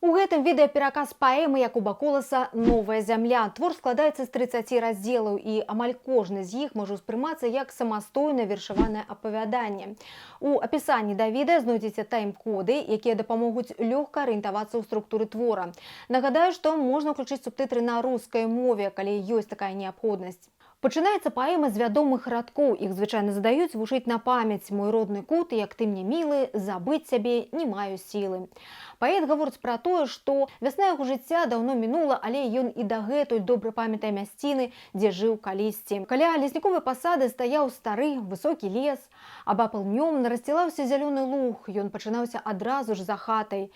У гэтым відэапераказ паэмы Якуба Коласа «Новая зямля». Твор складаецца з 30 раздзелаў, і амаль кожны з іх можа ўспрымацца як самастойна вершаванае апавяданне. У апісанні да відэа знойдзеце тайм-коды, якія дапамогуць лёгка арыентавацца ў структуры твора. Нагадаю, што можна ўключыць субтытры на рускай мове, калі ёсць такая неабходнасць. Пачынаецца паэма з вядомых радкоў. Іх звычайна задаюць вучыць на памяць: «Мой родны кут, як ты мне мілы, забыць цябе не маю сілы». Паэт гаворыць пра тое, што вясна яго жыцця даўно мінула, але ён і дагэтуль добра памятае мясціны, дзе жыў калісьці. Каля лесніковай пасады стаяў стары высокі лес, абапал днём нарасцілаўся зялёны луг, ён пачынаўся адразу ж за хатай.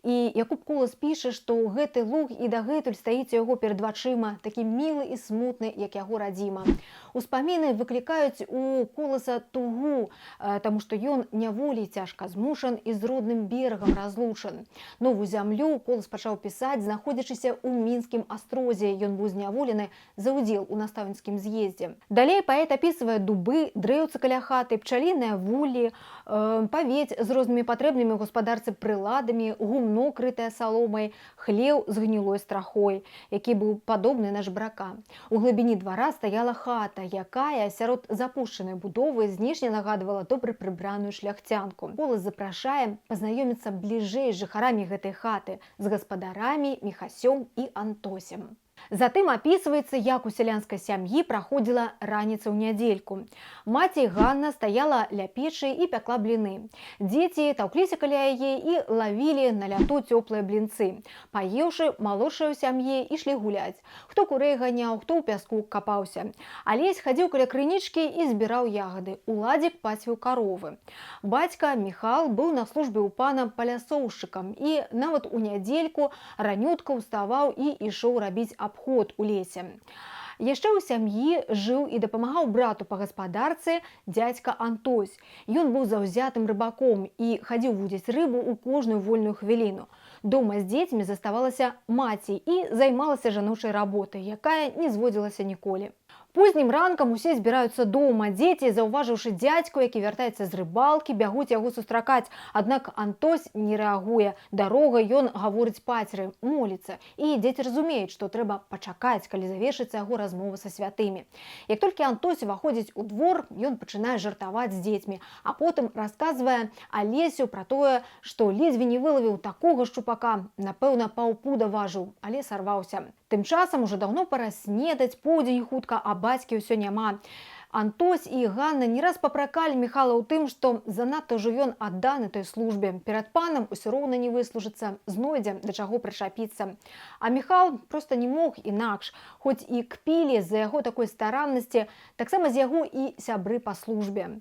І Якуб Колас піша, што гэты луг і дагэтуль стаіць у яго перад вачыма, такі мілы і смутны, як яго радзіма. Успаміны выклікаюць у Коласа тугу, таму што ён няволі цяжка змушан і з родным берагам разлучан. Новую зямлю Колас пачаў пісаць, знаходзячыся ў мінскім астрозе. Ён быў зняволены за ўдзел у настаўніцкім з'ездзе. Далей паэт апісвае дубы, дрэўцы каля хаты, пчаліныя вуллі, павець з рознымі патрэбнымі ў гаспадарцы прыладамі, гумно, крытае саломай, хлеў з гнілой страхой, які быў падобны на жбрака. У глыбіні двара стаяла хата, якая сярод запушчанай будовы знешне нагадвала добра прыбраную шляхцянку. Колас запрашае пазнаёміцца бліжэй з жыхарамі гэтай хаты, з гаспадарамі Міхасём і Антосем. Затым апісваецца, як у сялянскай сям'і праходзіла раніца ў нядзельку. Маці Ганна стаяла ля печы і пякла бліны. Дзеці таўкліся каля яе і лавілі на ляту цёплыя блінцы. Паеўшы, малодшыя ў сям'і ішлі гуляць. Хто курэй ганяў, хто ў пяску капаўся. Алесь хадзіў каля крынічкі і збіраў ягады. Уладзік пасвіў каровы. Бацька Міхал быў на службе ў пана палясоўшчыкам і нават у нядзельку ранютка ўставаў і ішоў рабіць абход у лесе. Яшчэ ў сям'і жыў і дапамагаў брату па гаспадарцы дзядзька Антось. Ён быў заўзятым рыбаком і хадзіў вудзіць рыбу ў кожную вольную хвіліну. Дома з дзецьмі заставалася маці і займалася жаночай работай, якая не зводзілася ніколі. Познім ранкам усе збіраюцца дома. Дзеці, заўважыўшы дзядзьку, які вяртаецца з рыбалкі, бягуць яго сустракаць. Аднак Антось не рэагуе. Дарогай ён гаворыць пацеры, моліцца. І дзеці разумеюць, што трэба пачакаць, калі завершыцца яго размова са святымі. Як толькі Антось уваходзіць у двор, ён пачынае жартаваць з дзецьмі, а потым расказвае Алесю пра тое, што ледзьве не вылавіў такога шчупака, напэўна, паўпуда важыў, але сарваўся. Тым часам ужо даўно пара снедаць, поўдзень хутка, а бацькі ўсё няма. Антось і Ганна не раз папракалі Міхала ў тым, што занадта ўжо ён адданы той службе. Перад панам усё роўна не выслужыцца, знойдзе да чаго прычапіцца. А Міхал проста не мог інакш, хоць і кпілі з-за яго такой стараннасці, таксама з яго і сябры па службе.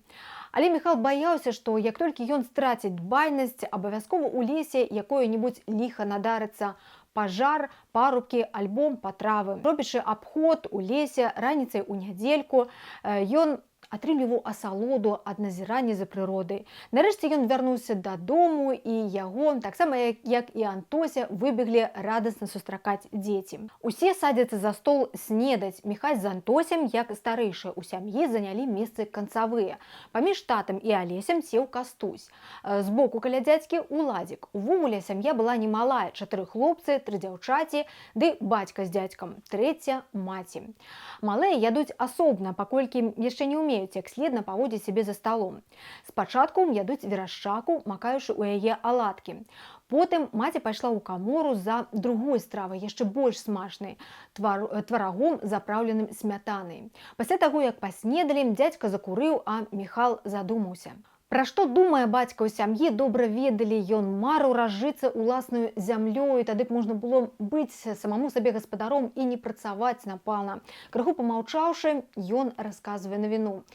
Але Міхал баяўся, што як толькі ён страціць дбайнасць, абавязкова ў лесе якое-небудзь ліха надарыцца. Пажар, парубкі, альбом, патравы. Робячы абход у лесе раніцай у нядзельку, ён атрымліваў асалоду ад назірання за прыродай. Нарэшце ён вярнуўся дадому, і яго, таксама як і Антося, выбеглі радасна сустракаць дзеці. Усе садзяцца за стол снедаць. Міхась з Антосем, як старэйшыя ў сям'і, занялі месцы канцавыя. Паміж татам і Алесем сеў Кастусь. Збоку каля дзядзькі Уладзік. Увогуле сям'я была немалая: 4 хлопцы, 3 дзяўчаці, ды бацька з дзядзькам, 3 маці. Малыя ядуць асобна, паколькі яшчэ не ўмеюць як следна паводзіць сябе за сталом. Спачатку ядуць верашчаку, макаючы ў яе аладкі. Потым маці пайшла ў камору за другой стравай, яшчэ больш смачнай, тварагом, запраўленым смятанай. Пасля таго, як паснедалі, дзядзька закурыў, а Міхал задумаўся. Пра што думае бацька ў сям'і, добра ведалі. Ён марыў разжыцца уласнаю зямлёю, тады б можна было быць самому сабе гаспадаром і не працаваць на пана. Крыху памаўчаўшы, ён расказвае навіну.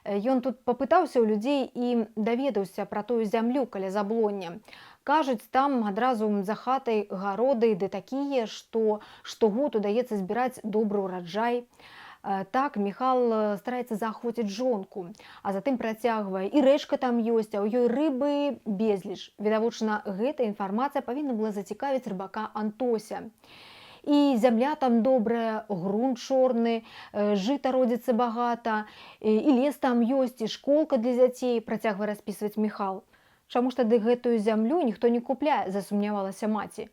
Ён тут папытаўся ў людзей і даведаўся пра тую зямлю каля Заблоння. Кажуць, там адразу за хатай гароды ды такія, што штогод удаецца збіраць добры ўраджай. Так, Міхал стараецца заахвоціць жонку, а затым працягвае: і рэчка там ёсць, а ў ёй рыбы безліч. Відавочна, гэта інфармацыя павінна была зацікавіць рыбака Антося. І зямля там добрая, грунт чорны, жыта родзіцца багата, і лес там ёсць, і школка для дзяцей, працягвае распісваць Міхал. Чаму ж тады гэтую зямлю ніхто не купляе, засумнявалася маці.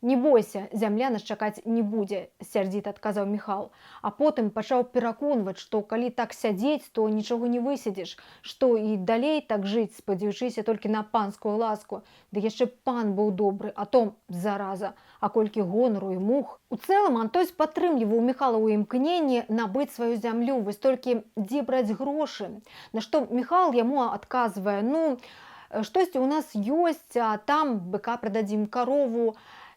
Не бойся, зямля нас чакаць не будзе, сярдзіта адказаў Міхал. А потым пачаў пераконваць, што калі так сядзець, то нічога не высядзеш, што і далей так жыць, спадзяючыся толькі на панскую ласку. Ды яшчэ пан быў добры, а то зараза, а колькі гонару і мух. У цэлым Антось падтрымліваў Міхала ў імкненні набыць сваю зямлю, вось толькі дзе браць грошы. На што Міхал яму адказвае: ну, штосьці ў нас ёсць, а там быка прададзім, карову.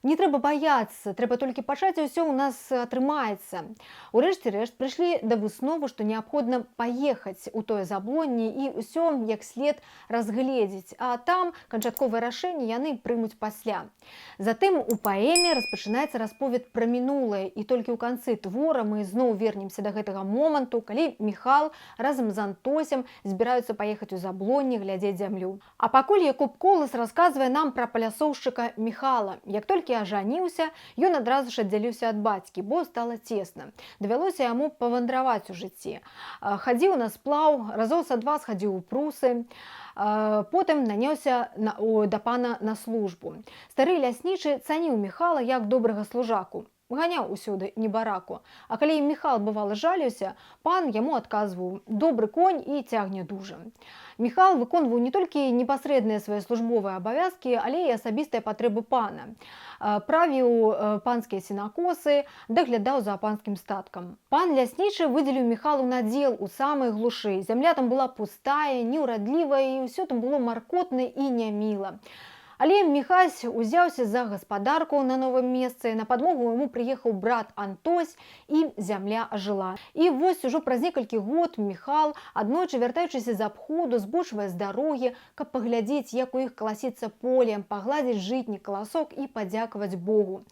Не трэба баяцца, трэба толькі пачаць, і ўсё ў нас атрымаецца. Урэшце рэшт прыйшлі да высновы, што неабходна паехаць у тое заблонне і ўсё як след разгледзець, а там канчатковае рашэнне яны прымуць пасля. Затым у паэме распачынаецца расповед пра мінулае, і толькі ў канцы твора мы зноў вернемся да гэтага моманту, калі Міхал разам з Антосем збіраюцца паехаць у заблонне глядзець зямлю. А пакуль Якуб Колас расказвае нам пра палясоўшчыка Міхала. Як толькі ажаніўся, ён адразу ж аддзяліўся ад бацькі, бо стала цесна. Давялося яму павандраваць у жыцці. Хадзіў на сплаў, разоў са два схадзіў у прусы, потым наняўся да пана на службу. Стары ляснічы цаніў Міхала як добрага служаку. Ганяў усюды небараку. А калі Міхал бывала жаліўся, пан яму адказваў: добры конь і цягне дужа. Міхал выконваў не толькі непасрэдныя свае службовыя абавязкі, але і асабістыя патрэбы пана. Правіў панскія сенакосы, даглядаў за панскім статкам. Пан ляснічы выдзеліў Міхалу надзел у самай глушы. Зямля там была пустая, неўрадлівая, і ўсё там было маркотна і няміла. Але Міхась узяўся за гаспадарку на новым месцы, на падмогу яму прыехаў брат Антось, і зямля ажыла. І вось ужо праз некалькі год Міхал, аднойчы вяртаючыся з абходу, збочвае з дарогі, каб паглядзець, як у іх каласіцца поле, пагладзіць жытні каласок і падзякаваць Богу.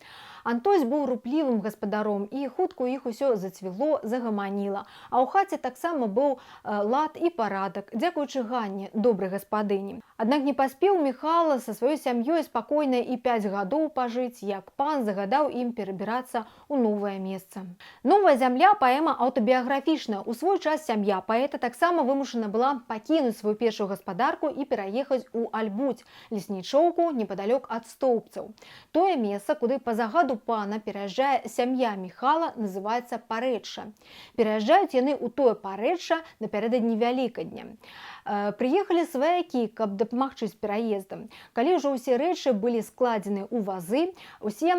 Антось быў руплівым гаспадаром, і хутка ў іх усё зацвіло, загаманіла. А ў хаце таксама быў лад і парадак, дзякуючы Ганне, добрай гаспадыні. Аднак не паспеў Міхал са сваёй сям'ёй спакойна і 5 гадоў пажыць, як пан загадаў ім перабірацца ў новае месца. Новая зямля паэма аўтабіяграфічная. У свой час сям'я паэта таксама вымушана была пакінуць сваю першую гаспадарку і пераехаць у Альбуць, леснічоўку непадалёк ад Стоўбцаў. Тое месца, куды па загаду пана пераязджае сям'я Міхала, называецца Парэчча. Пераязджаюць яны ў тое Парэчча напярэдадні Вялікадня. Прыехалі сваякі, каб дапамагчы з пераездам. Калі ўжо ўсе рэчы былі складзены ў вазы, усе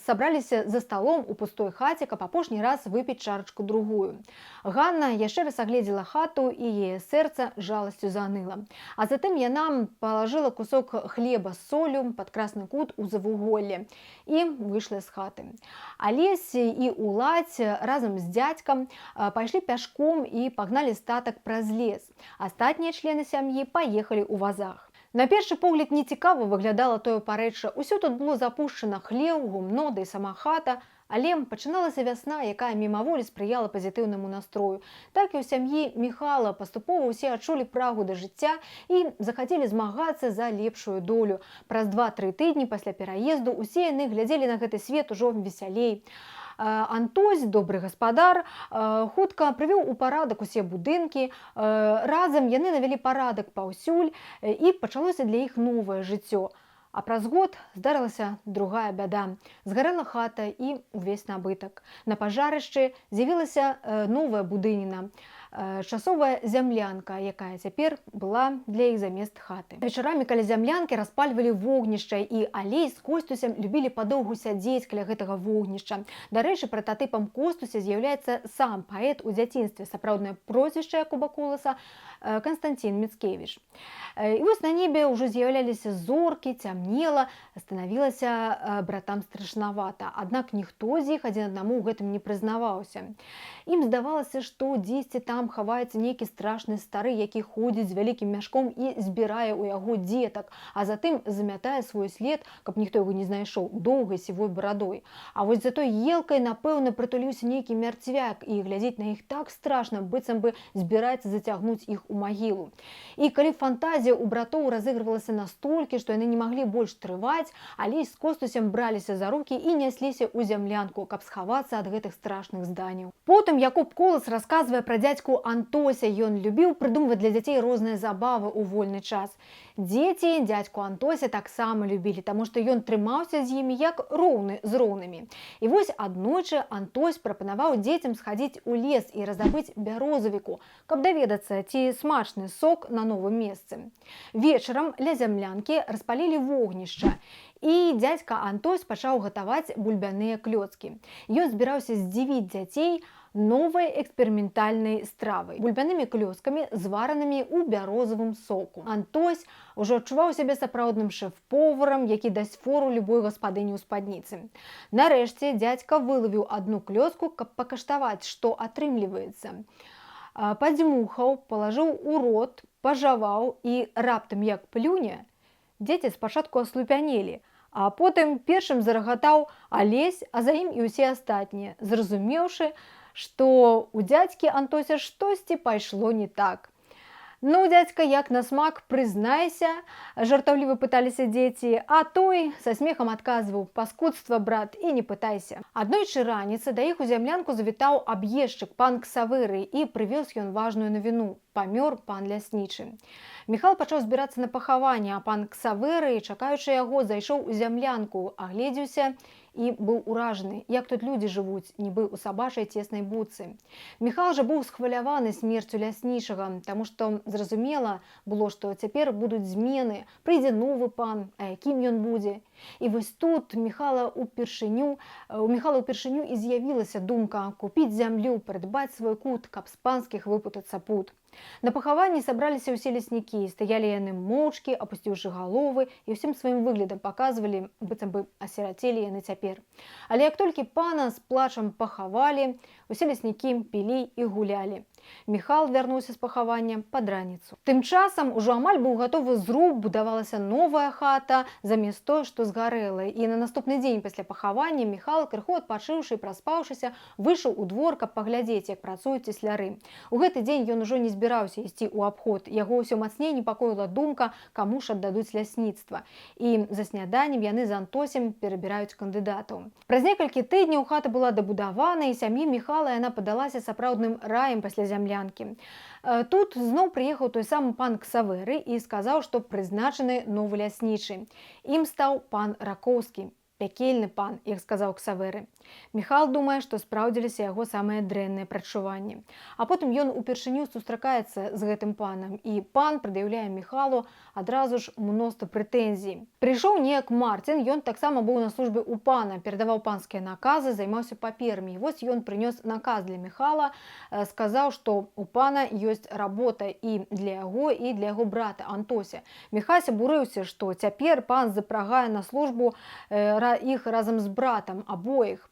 сабраліся за сталом у пустой хаце, каб апошні раз выпіць чарачку-другую. Ганна яшчэ раз агледзела хату, і яе сэрца жаласцю заныла. А затым яна палажыла кусок хлеба з соллю пад красны кут у завуголле і выйшла з хаты. Алесь і Уладзь разам з дзядзькам пайшлі пяшком і пагналі статак праз лес. Астатнія члены сям'і паехалі ў вазах. На першы погляд нецікава выглядала тое Парэчча. Усё тут было запушчана: хлеў, гумно, да і сама хата. Але пачыналася вясна, якая мімаволі спрыяла пазітыўнаму настрою. Так і ў сям'і Міхала паступова ўсе адчулі прагу да жыцця і захацелі змагацца за лепшую долю. Праз 2-3 тыдні пасля пераезду усе яны глядзелі на гэты свет ужо весялей. Антось, добры гаспадар, хутка прывёў у парадак усе будынкі. Разам яны навялі парадак паўсюль, і пачалося для іх новае жыццё. А праз год здарылася другая бяда. Згарэла хата і ўвесь набытак. На пажарышчы з'явілася новая будыніна. Часовая зямлянка, якая цяпер была для іх замест хаты. Вечарамі каля зямлянкі распальвалі вогнішча, і Алесь з Костусем любілі падоўгу сядзець каля гэтага вогнішча. Дарэчы, прататыпам Костуся з'яўляецца сам паэт у дзяцінстве. Сапраўднае прозвішча Якуба Коласа Константин Мицкевич. І вось на небе ўжо з'яўляліся зоркі, цямнела, станавілася братам страшнавата. Аднак ніхто з іх адзін аднаму ў гэтым не прызнаваўся. Ім здавалася, што дзесьці там хаваецца нейкі страшны стары, які ходзіць з вялікім мяшком і збірае ў яго дзетак, а затым замятае свой след, каб ніхто яго не знайшоў, доўгай сівой барадой. А вось за той елкай, напэўна, прытуліўся нейкі мярцвяк, і глядзець на іх так страшна, быццам бы збіраецца зацягнуць іх у магілу. І калі фантазія ў братоў разыгрывалася настолькі, што яны не маглі больш трываць, Алесь з Костусем браліся за рукі і нясліся ў зямлянку, каб схавацца ад гэтых страшных зданняў. Потым Якуб Колас расказвае пра дзядзьку Антося. Ён любіў прыдумваць для дзяцей розныя забавы ў вольны час. Дзеці дзядзьку Антося таксама любілі, таму што ён трымаўся з імі як роўны з роўнымі. І вось аднойчы Антось прапанаваў дзецям схадзіць у лес і раздабыць бярозавіку, каб даведацца, ці смачны сок на новым месцы. Вечарам ля зямлянкі распалілі вогнішча, і дзядзька Антось пачаў гатаваць бульбяныя клёцкі. Ён збіраўся здзівіць дзяцей новай эксперыментальнай стравай – бульбянымі клёцкамі, зваранымі ў бярозавым соку. Антось ужо адчуваў сябе сапраўдным шэф-поварам, які дасць фору любой гаспадыні ў спадніцы. Нарэшце дзядзька вылавіў одну клёцку, каб пакаштаваць, што атрымліваецца. Падзьмухаў, палажыў у рот, пажаваў і раптам як плюне. Дзеці спачатку аслупянелі, а потым першым зарагатаў Алесь, а за ім і ўсе астатнія, зразумеўшы, што у дзядзькі Антося штосьці пайшло не так. «Ну, дзядзька, як на смак, прызнайся», – жартаўліва пыталіся дзеці, а той са смехам адказваў: «Паскудства, брат, і не пытайся». Аднойчы раніцай да іх у зямлянку завітаў аб'ездчык пан Ксавыры, і прывёз ён важную навіну – памёр пан ляснічы. Міхал пачаў збірацца на пахаванне, а пан Ксавыры, чакаючы яго, зайшоў у зямлянку, агледзеўся і быў уражаны, як тут людзі жывуць, нібы ў сабачай цеснай будцы. Міхал жа быў схваляваны смерцю ляснічага, таму што зразумела было, што цяпер будуць змены, прыйдзе новы пан, а якім ён будзе. І вось тут у Міхала ўпершыню і з'явілася думка купіць зямлю, прыдбаць свой кут, каб з панскіх выпутацца пут. На пахаванні сабраліся ўсе леснікі, стаялі яны моўчкі, апусціўшы галовы, і ўсім сваім выглядам паказвалі, быццам бы асірацелі яны цяпер. Але як толькі пана з плачам пахавалі, усе леснікі пілі і гулялі. Міхал вярнуўся з пахавання пад раніцу. Тым часам ужо амаль быў гатовы зруб, будавалася новая хата замест той, што згарэла. І на наступны дзень пасля пахавання Міхал, крыху адпачыўшы і праспаўшыся, выйшаў у двор, каб паглядзець, як працуюць цесляры. У гэты дзень ён ужо не збіраўся ісці ў абход. Яго ўсё мацней непакоіла думка, каму ж аддадуць лясніцтва. І за сняданнем яны з Антосем перабіраюць кандыдатаў. Праз некалькі тыдняў хата была дабудавана, і сям'і Міхала яна падалася сапраўдным раем пасля зямлянкі. Тут зноў прыехаў той самы пан Ксавыры і сказаў, што прызначаны новы ляснічы. Ім стаў пан Ракоўскі. Пякельны пан, як сказаў Ксавыры. Міхал думае, што спраўдзіліся яго самыя дрэнныя прадчуванні. А потым ён упершыню сустракаецца з гэтым панам, і пан прад'яўляе Міхалу адразу ж мноства прэтэнзій. Прыйшоў неяк Марцін, ён таксама быў на службе ў пана, перадаваў панскія наказы, займаўся паперамі. І вось ён прынёс наказ для Міхала, сказаў, што у пана ёсць работа і для яго, і для яго брата Антося. Міхась абурыўся, што цяпер пан запрагае на службу іх разам з братам абоіх.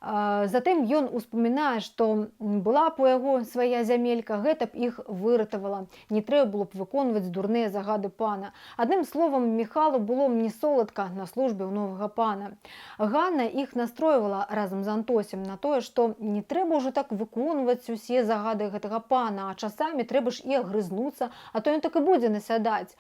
Затым ён успамінае, што была б у яго свая зямелька, гэта б іх выратавала. Не трэба было б выконваць дурныя загады пана. Адным словам, Міхалу было не соладка на службе ў новага пана. Ганна іх настройвала разам з Антосем на тое, што не трэба ўжо так выконваць усе загады гэтага пана, а часамі трэба ж і агрызнуцца, а то ён так і будзе насядаць.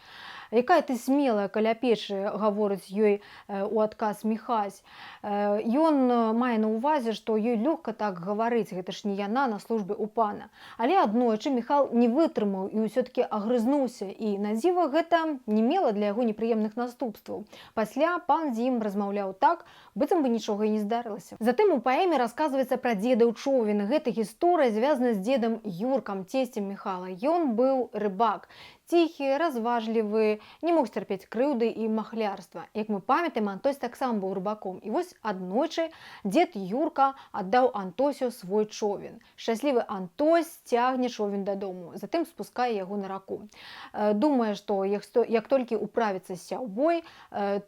«Якая ты смелая каля печы», – гаворыць ёй у адказ Міхась. Ён мае на ўвазе, што ёй лёгка так гаварыць, гэта ж не яна на службе ў пана. Але аднойчы Міхал не вытрымаў і ўсё-такі агрызнуўся, і на дзіва гэта не мела для яго непрыемных наступстваў. Пасля пан з ім размаўляў так, быццам бы нічога і не здарылася. Затым у паэме расказваецца пра дзедаў човен. Гэта гісторыя звязана з дзедам Юркам, цесцем Міхала. Ён быў рыбак. Ціхі, разважлівы, не мог сцярпець крыўды і махлярства. Як мы памятаем, Антось таксама быў рыбаком. І вось аднойчы дзед Юрка аддаў Антосю свой човен. Шчаслівы Антось цягне човен дадому, затым спускае яго на раку. Думае, што як толькі управіцца сяўбой,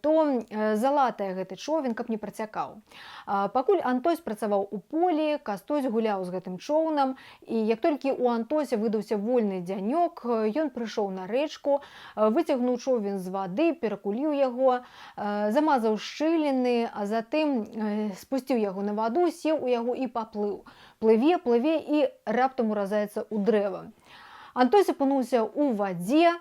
то залатае гэты човен, каб не працякаў. Пакуль Антось працаваў у полі, Кастусь гуляў з гэтым чоўнам, і як толькі у Антося выдаўся вольны дзянёк, ён прыйшоў на рэчку, выцягнуў човен з вады, перакуліў яго, замазаў шчыліны, а затым спусціў яго на ваду, сеў у яго і паплыў. Плыве і раптам уразаецца ў дрэва. Антой запынуўся ў вадзе,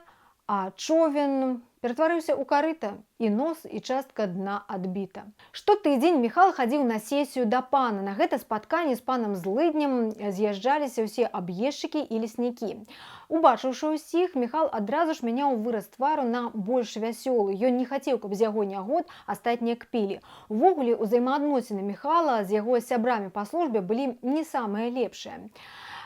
а човен ператварыўся ў карыта, і нос, і частка дна адбіта. Штотыдзень Міхал хадзіў на сесію да пана. На гэта спатканне з панам Злыднем з'язджаліся ўсе аб'ездчыкі і леснікі. Убачыўшы ўсіх, Міхал адразу ж мяняў выраз твару на больш вясёлы. Ён не хацеў, каб з яго нягод астатнія кпілі. Увогуле, узаемаадносіны Міхала з яго сябрамі па службе былі не самыя лепшыя.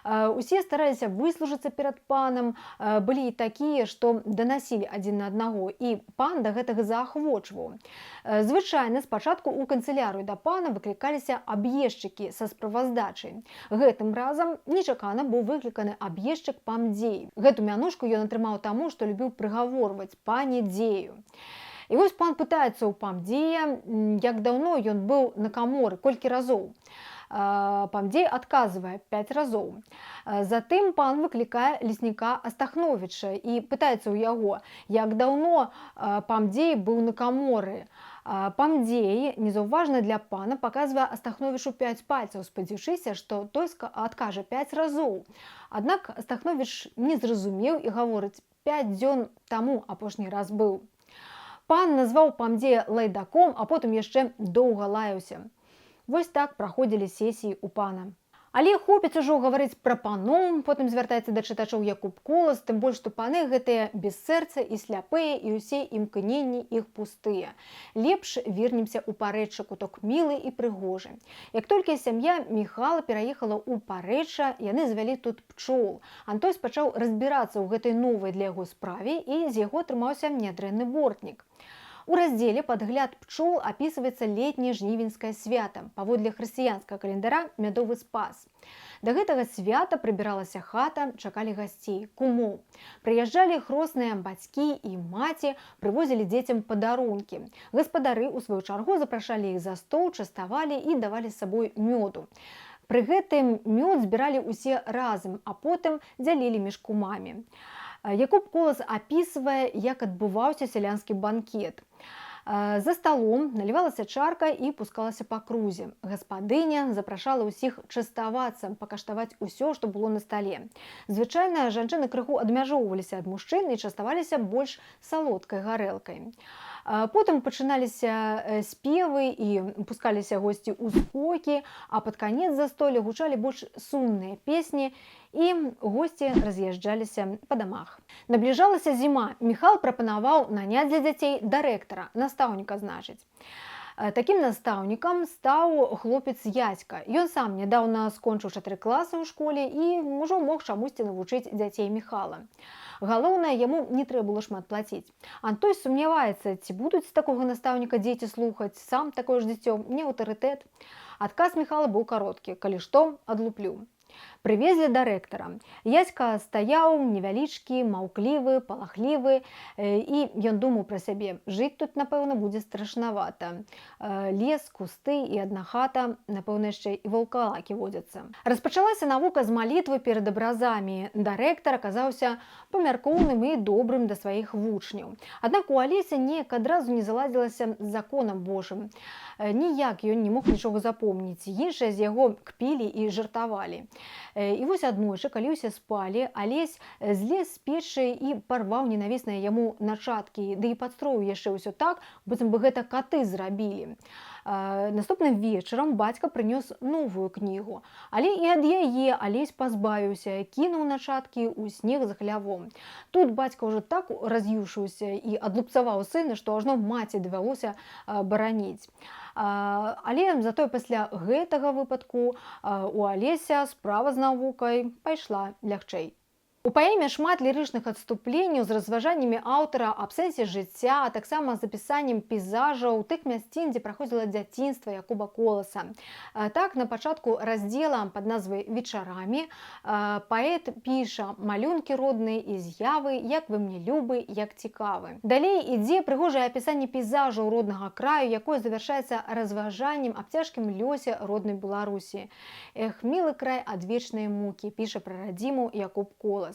Усе стараліся выслужыцца перад панам, былі і такія, што данасілі адзін на аднаго, і пан да гэтага заахвочваў. Звычайна спачатку ў канцылярыю да пана выклікаліся аб'ездчыкі са справаздачай. Гэтым разам нечакана быў выкліканы аб'ездчык Памдзей. Гэту мянушку ён атрымаў таму, што любіў прыгаворваць пані Дзею. І вось пан пытаецца ў Памдзея, як даўно ён быў на каморы, колькі разоў. Памдзей адказвае 5 разоў. Затым пан выклікае лесніка Астахновіча і пытаецца ў яго, як даўно Памдзей быў на каморы. Памдзей, незаўважна для пана, паказвае Астахновічу 5 пальцаў, спадзяючыся, што той адкажа 5 разоў. Аднак Астахновіч не зразумеў і гаворыць: 5 дзён таму апошні раз быў. Пан назваў Памдзея лайдаком, а потым яшчэ доўга лаяўся. Вось так праходзілі сесіі ў пана. Але хопіць ужо гаварыць пра паноў, потым звяртаецца да чытачоў Якуб Колас, тым больш, што паны гэтыя без сэрца і сляпыя, і ўсе імкненні іх пустыя. Лепш вернемся ў Парэчча, куток мілы і прыгожы. Як толькі сям'я Міхала пераехала ў Парэчча, яны завялі тут пчол. Антой пачаў разбірацца ў гэтай новай для яго справе, і з яго атрымаўся нядрэнны бортнік. У раздзеле «Падгляд пчол» апісваецца летняе жнівеньскае свята, паводле хрысціянскага календара мядовы спас. Да гэтага свята прыбіралася хата, чакалі гасцей, кумоў. Прыязджалі хросныя бацькі і маці, прывозілі дзецям падарункі. Гаспадары, у сваю чаргу, запрашалі іх за стол, частавалі і давалі з сабой мёду. Пры гэтым мёд збіралі ўсе разам, а потым дзялілі між кумамі. Якуб Колас апісвае, як адбываўся сялянскі банкет. За сталом налівалася чарка і пускалася па крузе. Гаспадыня запрашала ўсіх частавацца, пакаштаваць усё, што было на стале. Звычайна жанчыны крыху адмяжоўваліся ад мужчын і частаваліся больш салодкай гарэлкай. Потым пачыналіся спевы і пускаліся госці ў скокі, а пад канец застолля гучалі больш сумныя песні, і госці раз'язджаліся па дамах. Набліжалася зіма. Міхал прапанаваў наняць для дзяцей дырэктара, настаўніка, значыць. Такім настаўнікам стаў хлопец Яська. Ён сам нядаўна скончыў 4 класы ў школе і ўжо мог чамусьці навучыць дзяцей Міхала. Галоўнае, яму не трэба было шмат плаціць. Антой сумняваецца, ці будуць такога настаўніка дзеці слухаць, сам такое ж дзіцё, не аўтарытэт. Адказ Міхала быў кароткі: калі што, адлуплю. Прывезлі дырэктара. Яська стаяў невялічкі, маўклівы, палахлівы, і ён думаў пра сябе: жыць тут, напэўна, будзе страшнавата. Лес, кусты і адна хата, напэўна, яшчэ і ваўкалакі водзяцца. Распачалася навука з малітвы перад абразамі. Дырэктар аказаўся памяркоўным і добрым да сваіх вучняў. Аднак у Алесе неяк адразу не заладзілася з законам Божым. Ніяк ён не мог нічога запомніць. Іншыя з яго кпілі і жартавалі. І вось аднойчы, калі ўсе спалі, Алесь злез з печы і парваў ненавісныя яму начаткі, ды і падстроіў яшчэ ўсё так, быццам бы гэта каты зрабілі. Наступным вечарам бацька прынёс новую кнігу, але і ад яе Алесь пазбавіўся, кінуў начаткі ў снег за хлявом. Тут бацька ўжо так раз'юшыўся і адлупцаваў сына, што ажно маці давялося бараніць. Але затое пасля гэтага выпадку у Алеся справа з навукай пайшла лягчэй. У паэме шмат лірычных адступленняў з разважаннямі аўтара аб сэнсе жыцця, а таксама з апісаннем пейзажаў тых мясцін, дзе праходзіла дзяцінства Якуба Коласа. Так, на пачатку раздзела пад назвай «Вечарамі» паэт піша: «Малюнкі родныя і з'явы, як вы мне любы, як цікавы». Далей ідзе прыгожае апісанне пейзажаў роднага краю, якое завяршаецца разважаннем аб цяжкім лёсе роднай Беларусі. «Эх, мілы край адвечнай мукі», піша пра радзіму Якуб Колас.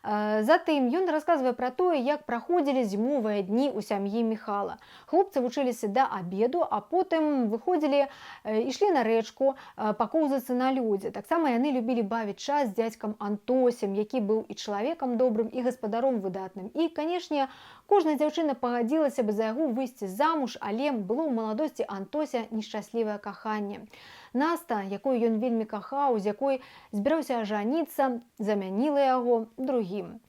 Затым ён расказвае пра тое, як праходзілі зімовыя дні ў сям'і Міхала. Хлопцы вучыліся да абеду, а потым выходзілі, ішлі на рэчку пакоўзацца на лёдзе. Таксама яны любілі бавіць час з дзядзькам Антосем, які быў і чалавекам добрым, і гаспадаром выдатным. І, канешне, кожная дзяўчына пагадзілася бы за яго выйсці замуж, але было ў маладосці Антося нешчаслівае каханне. Наста, якую ён вельмі кахаў, з якой збіраўся ажаніцца, замяніла яго другім.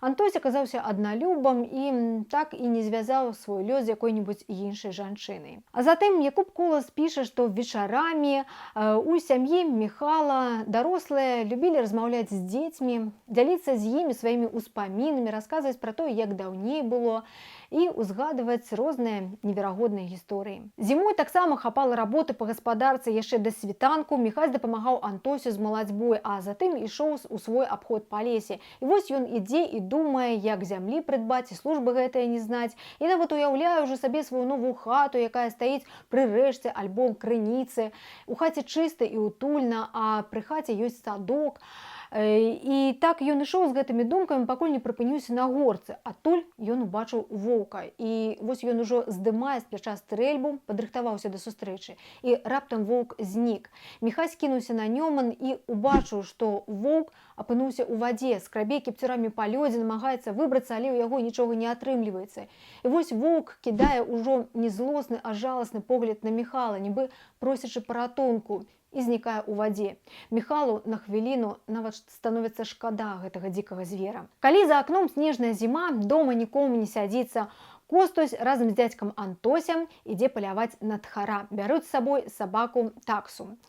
Антось аказаўся адналюбам і так і не звязаў свой лёс з якой-небудзь іншай жанчынай. А затым Якуб Колас піша, што вечарамі у сям'і Міхала дарослыя любілі размаўляць з дзецьмі, дзяліцца з імі сваімі ўспамінамі, расказваць пра тое, як даўней было, і узгадваць розныя неверагодныя гісторыі. Зімой таксама хапала работы па гаспадарцы. Яшчэ да світанку Міхась дапамагаў Антосю з малацьбой, а затым ішоў у свой абход па лесе. І вось ён ідзе і думае, як зямлі прыдбаць, і службы гэтыя не знаць. І нават уяўляе ўжо сабе сваю новую хату, якая стаіць пры рэчцы альбо крыніцы. У хаце чыста і утульна, а пры хаце ёсць садок. І так ён ішоў з гэтымі думкамі, пакуль не прыпыніўся на горцы. Адтуль ён убачыў воўка. І вось ён ужо здымае з пляча стрэльбу, падрыхтаваўся да сустрэчы. І раптам воўк знік. Міхась кінуўся на нёман і убачыў, што воўк апынуўся ў вадзе, скрабе кіпцюрамі па лёдзе, намагаецца выбрацца, але ў яго нічога не атрымліваецца. І вось воўк кідае ўжо не злосны, а жаласны погляд на Міхала, нібы просячы паратунку, і знікае ў вадзе. Міхалу на хвіліну нават становіцца шкада гэтага дзікага звера. Калі за акном снежная зіма, дома нікому не сядзіцца, Костусь разам з дзядзькам Антосем ідзе паляваць на тхара, бяруць з сабой сабаку таксу.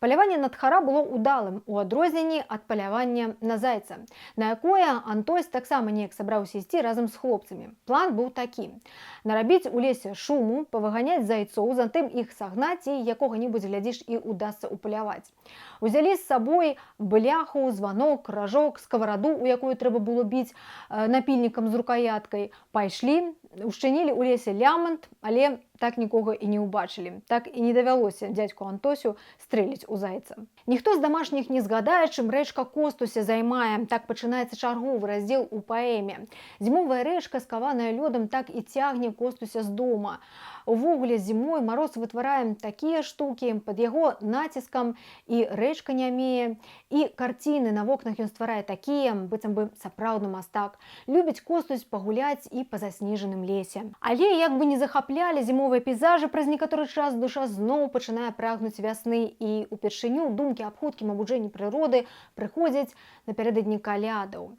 Паляванне на тхара было ўдалым, у адрозненні ад палявання на зайца, на якое Антось таксама неяк сабраўся ісці разам з хлопцамі. План быў такі: нарабіць у лесе шуму, павыганяць зайцоў, затым іх сагнаць і якога-небудзь, глядзіш, і удасца упаляваць. Узялі з сабой бляху, званок, ражок, скавараду, у якую трэба было біць напільнікам з рукаяткай. Пайшлі, ушчынілі ў лесе лямант, але так нікога і не ўбачылі. Так і не давялося дзядзьку Антосю стрэліць у зайца. Ніхто з дамашніх не згадае, чым рэчка Костуся займае. Так пачынаецца чарговы раздзел у паэме. Зімовая рэчка, скаваная лёдам, так і цягне Костуся з дома. Увогуле зімой мароз вытварае такія штукі, пад яго націскам і рэчка нямее, і карціны на вокнах ён стварае такія, быццам бы сапраўдны мастак. Любіць Костусь пагуляць і па засніжаным лесе. Але як бы не захаплялі зімовыя пейзажы, праз некаторы час душа зноў пачынае прагнуць вясны, і упершыню думкі аб хуткім абуджэнні прыроды прыходзяць напярэдадні калядаў.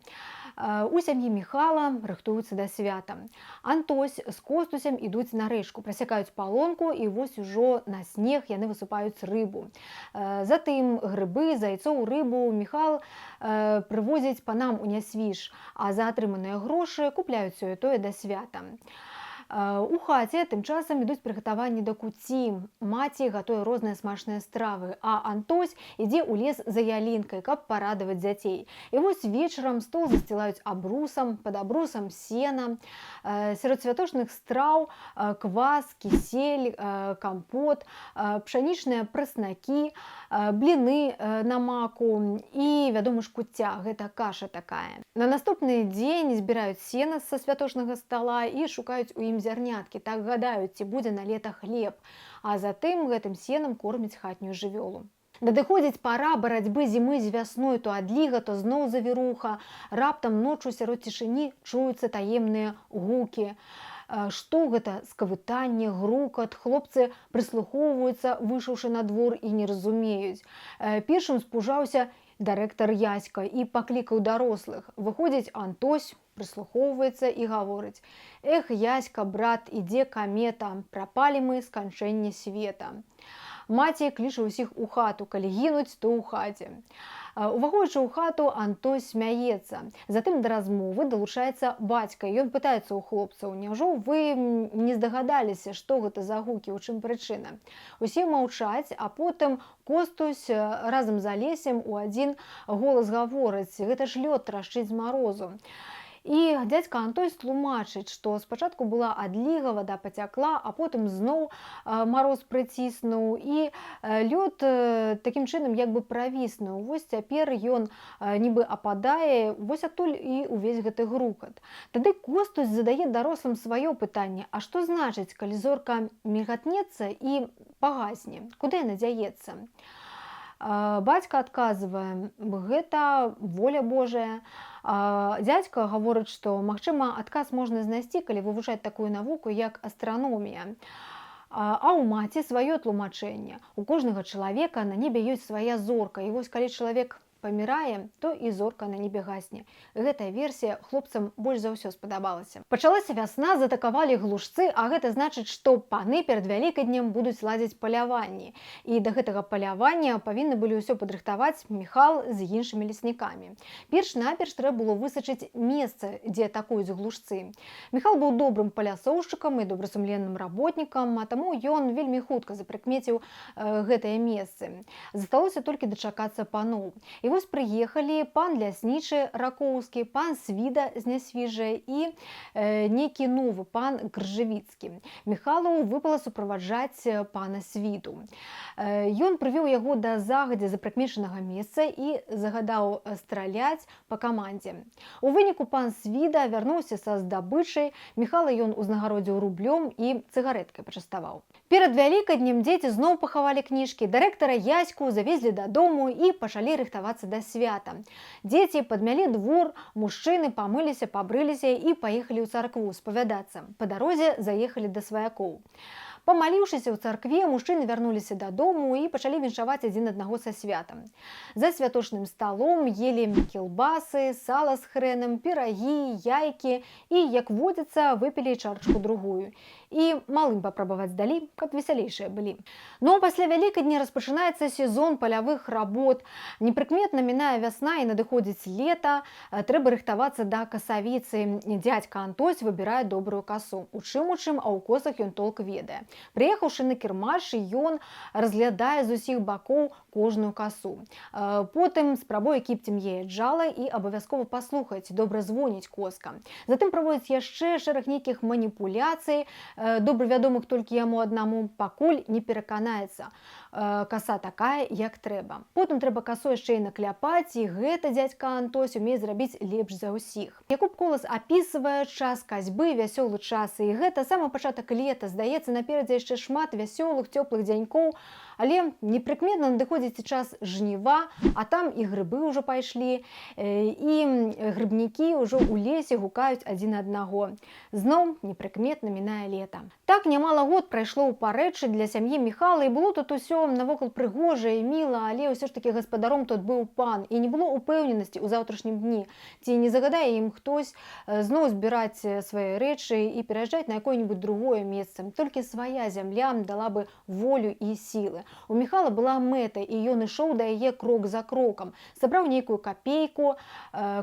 У сям'і Міхала рыхтуюцца да свята. Антось з Костусем ідуць на рэчку, прасякаюць палонку, і вось ужо на снег яны высыпаюць рыбу. Затым грыбы, зайцоў, рыбу Міхал прывозіць панам у нясвіж, а за атрыманыя грошы купляюць сёе-тое да свята. У хаце тым часам ідуць прыгатаванні да куці. Маці гатуе розныя смачныя стравы, а Антось ідзе ў лес за ялінкай, каб парадаваць дзяцей. І вось вечарам стол засцілаюць абрусам, пад абрусам сена. Сярод святочных страў квас, кісель, кампот, пшанічныя праснакі, бліны на маку і, вядома ж, куцця. Гэта каша такая. На наступны дзень збіраюць сена са святочнага стала і шукаюць у ім зярняткі, так гадаюць, ці будзе на лета хлеб, а затым гэтым сенам кормяць хатнюю жывёлу. Надыходзіць пара барацьбы зімы з вясной, то адліга, то зноў завіруха. Раптам ноччу сярод цішыні чуюцца таемныя гукі. Што гэта? Скавытанне, грукат. Хлопцы прыслухоўваюцца, выйшаўшы на двор, і не разумеюць. Першым спужаўся дырэктар Яська і паклікаў дарослых. Выходзіць Антось, прыслухоўваецца і гаворыць: «Эх, Яська, брат, ідзе камета, прапалі мы сканчэнне света». Маці кліча ўсіх у хату, калі гінуць, то ў хаце. Уваходзячы ў хату, Антось смяецца. Затым да размовы далучаецца бацька. Ён пытаецца ў хлопцаў: «Няўжо вы не здагадаліся, што гэта за гукі, у чым прычына?» Усе маўчаць, а потым Костусь разам з Алесем у адзін голас гаворыць: «Гэта ж лёд трашчыць з марозу». І дядька Антось тлумачыць, што спачатку была адліга, вада пацякла, а потым зноў мароз прыціснуў і лёд такім чынам як бы правіснуў. Вось цяпер ён нібы ападае, вось адтуль і ўвесь гэты грукат. Тады Костусь задае дарослым сваё пытанне: а што значыць, калі зорка мігатнецца і пагасне? Куды яна дзяецца? Бацька адказвае: гэта воля Божая. Дзядзька гаворыць, што, магчыма, адказ можна знайсці, калі вывучаць такую навуку, як астраномія. А ў маці сваё тлумачэнне. У кожнага чалавека на небе ёсць свая зорка. І вось калі чалавек памірае, то і зорка на небе гасне. Гэтая версія хлопцам больш за ўсё спадабалася. Пачалася вясна, затакавалі глушцы, а гэта значыць, што паны перад Вялікаднем будуць ладзіць паляванні. І да гэтага палявання павінны былі ўсё падрыхтаваць Міхал з іншымі леснікамі. Перш-наперш трэба было высачыць месца, дзе атакуюць глушцы. Міхал быў добрым палясоўшчыкам і добрасумленным работнікам, а таму ён вельмі хутка запрыкмеціў гэтыя месцы. Засталося толькі дачакацца паноў. І вось прыехалі пан ляснічы Ракоўскі, пан Свіда з Нясвіжа і нейкі новы пан Крыжавіцкі. Міхалу выпала суправаджаць пана Свіду. Ён прывёў яго да загадзя запрыкмечанага месца і загадаў страляць па камандзе. У выніку пан Свіда вярнуўся са здабычай, Міхала ён узнагародзіў рублём і цыгарэткай пачаставаў. Перад Вялікаднем дзеці зноў пахавалі кніжкі, дырэктара Яську завезлі дадому і пачалі рыхтавацца да свята. Дзеці падмялі двор, мужчыны памыліся, пабрыліся і паехалі ў царкву спавядацца. Па дарозе заехалі да сваякоў. Памаліўшыся ў царкве, мужчыны вярнуліся дадому і пачалі віншаваць адзін аднаго са святам. За святочным сталом елі кілбасы, сала з хрэнам, пірагі, яйкі і, як водзіцца, выпілі чарчку другую. І малым папрабаваць далі, каб весялейшыя былі. Ну а пасля Вялікадня распачынаецца сезон палявых работ. Непрыкметна мінае вясна і надыходзіць лета. Трэба рыхтавацца да касавіцы. Дзядзька Антось выбірае добрую касу. У чым, а ў косах ён толк ведае. Прыехаўшы на кірмаш, ён разглядае з усіх бакоў кожную касу. Потым спрабуе кіпцем яе джала і абавязкова паслухаць, добра звоніць коска. Затым праводзіць яшчэ шэраг нейкіх маніпуляцый, добра вядомых толькі яму аднаму, пакуль не пераканаецца. Каса такая, як трэба. Потым трэба касу яшчэ і накляпаць, і гэта дзядзька Антось умее зрабіць лепш за ўсіх. Якуб Колас апісвае час касьбы, вясёлы час, і гэта самы пачатак лета. Здаецца, наперадзе яшчэ шмат вясёлых, цёплых дзянькоў, але непрыкметна надыходзіць час жніва, а там і грыбы ўжо пайшлі, і грыбнікі ўжо ў лесе гукаюць адзін аднаго. Зноў непрыкметна мінае лета. Так нямала год прайшло ў парэчы для сям'і Міхала, і было тут усё навокал прыгожа і міла, але ўсё ж такі гаспадаром тут быў пан, і не было упэўненасці ў заўтрашнім дні, ці не загадае ім хтось зноў збіраць свае рэчы і пераязджаць на якое-нибудь другое месца. Толькі свая зямля дала бы волю і сілы. У Міхала была мэта, і ён ішоў да яе крок за крокам. Сабраў нейкую капейку,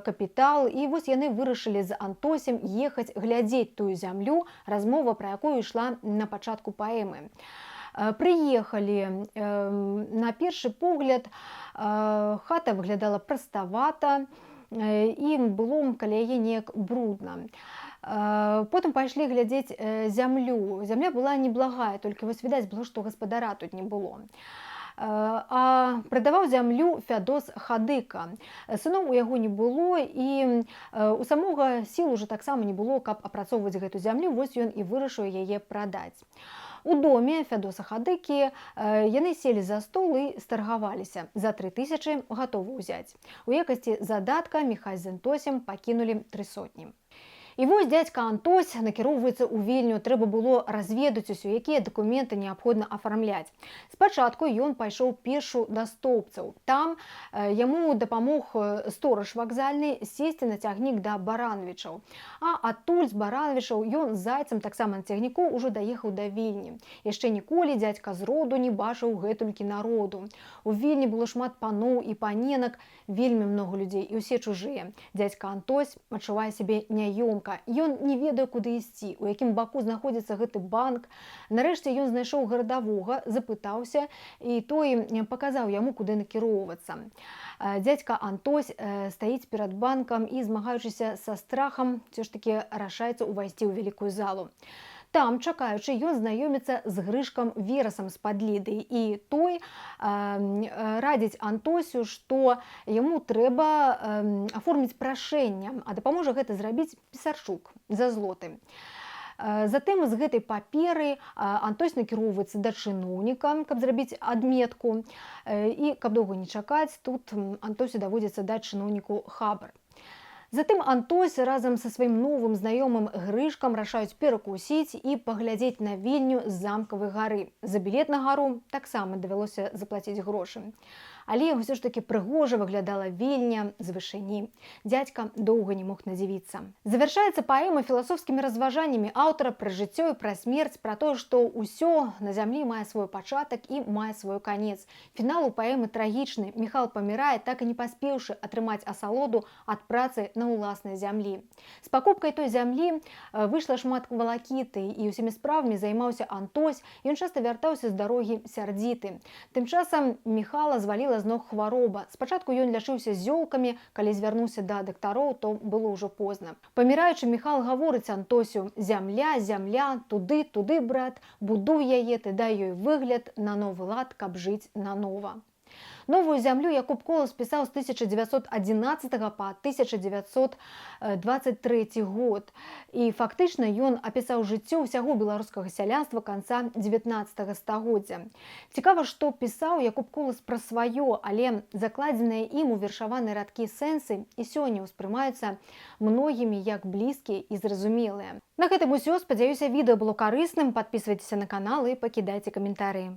капітал, і вось яны вырашылі з Антосем ехаць глядзець тую зямлю, размова пра якую ішла на пачатку паэмы. Прыехалі. На першы погляд хата выглядала праставата, і было каля яе неяк брудна. Потым пайшлі глядзець зямлю. Зямля была неблагая, толькі вось відаць было, што гаспадара тут не было. А прадаваў зямлю Фядос Хадыка. Сыноў у яго не было, і у самога сіл ужо таксама не было, каб апрацоўваць гэту зямлю, вось ён і вырашыў яе прадаць. У доме Фядоса Хадыкі яны селі за стол і старгаваліся. За 3000 гатовы ўзяць. У якасці задатка Міхась з Антосем пакінулі 300. І вось дзядзька Антось накіроўваецца ў Вільню. Трэба было разведаць усё, якія дакументы неабходна афармляць. Спачатку ён пайшоў пешу да Стоўбцаў. Там яму дапамог стораж вакзальны сесці на цягнік да Барановічаў. А адтуль з Барановічаў ён зайцам таксама на цягніку ўжо даехаў да Вільні. Яшчэ ніколі дзядзька з роду не бачыў гэтулькі народу. У Вільні было шмат паноў і паненак, вельмі многа людзей, і ўсе чужыя. Дзядзька Антось адчувае сябе няёмка. паніка. Ён не ведае, куды ісці, у якім баку знаходзіцца гэты банк. Нарэшце ён знайшоў гарадавога, запытаўся, і той паказаў яму, куды накіроўвацца. Дзядзька Антось стаіць перад банкам і, змагаючыся са страхам, все ж таки рашаецца ўвайсці ў вялікую залу. Там, чакаючы, ён знаёміцца з Грышкам Верасам з-пад Ліды, і той радзіць Антосю, што яму трэба аформіць прашэнне, а дапаможа гэта зрабіць Пісарчук за злоты. Затым з гэтай паперы Антось накіроўваецца да чыноўніка, каб зрабіць адметку, і каб доўга не чакаць, тут Антосю даводзіцца даць чыноўніку хабар. Затым Антось разам са сваім новым знаёмым Грышкам рашаюць перакусіць і паглядзець на Вільню з замкавай гары. За білет на гару таксама давялося заплаціць грошы. Але ўсё ж такі прыгожа выглядала Вільня з вышыні. Дзядзька доўга не мог надзівіцца. Завяршаецца паэма філасофскімі разважаннямі аўтара пра жыццё і пра смерць, пра тое, што ўсё на зямлі мае свой пачатак і мае свой канец. Фінал у паэмы трагічны. Міхал памірае, так і не паспеўшы атрымаць асалоду ад працы на ўласнай зямлі. З пакупкай той зямлі выйшла шмат валакіты, і ўсімі справамі займаўся Антось. Ён часта вяртаўся з дарогі сярдзіты. Тым часам Міхала зваліла з ног хвароба. Спачатку ён лячыўся зёлкамі, калі звярнуўся да дактароў, то было ўжо позна. Паміраючы, Міхал гаворыць Антосю: «Зямля, зямля, туды, туды, брат, будуй яе, ты дай ёй выгляд на новы лад, каб жыць нанова». Новую зямлю Якуб Колас пісаў з 1911 па 1923 год. І фактычна ён апісаў жыццё ўсяго беларускага сялянства канца 19 стагоддзя. Цікава, што пісаў Якуб Колас пра сваё, але закладзеныя ім у вершаваныя радкі сэнсы і сёння ўспрымаюцца многімі як блізкія і зразумелыя. На гэтым усё. Спадзяюся, відэо было карысным. Падпісвайцеся на канал і пакідайце каментары.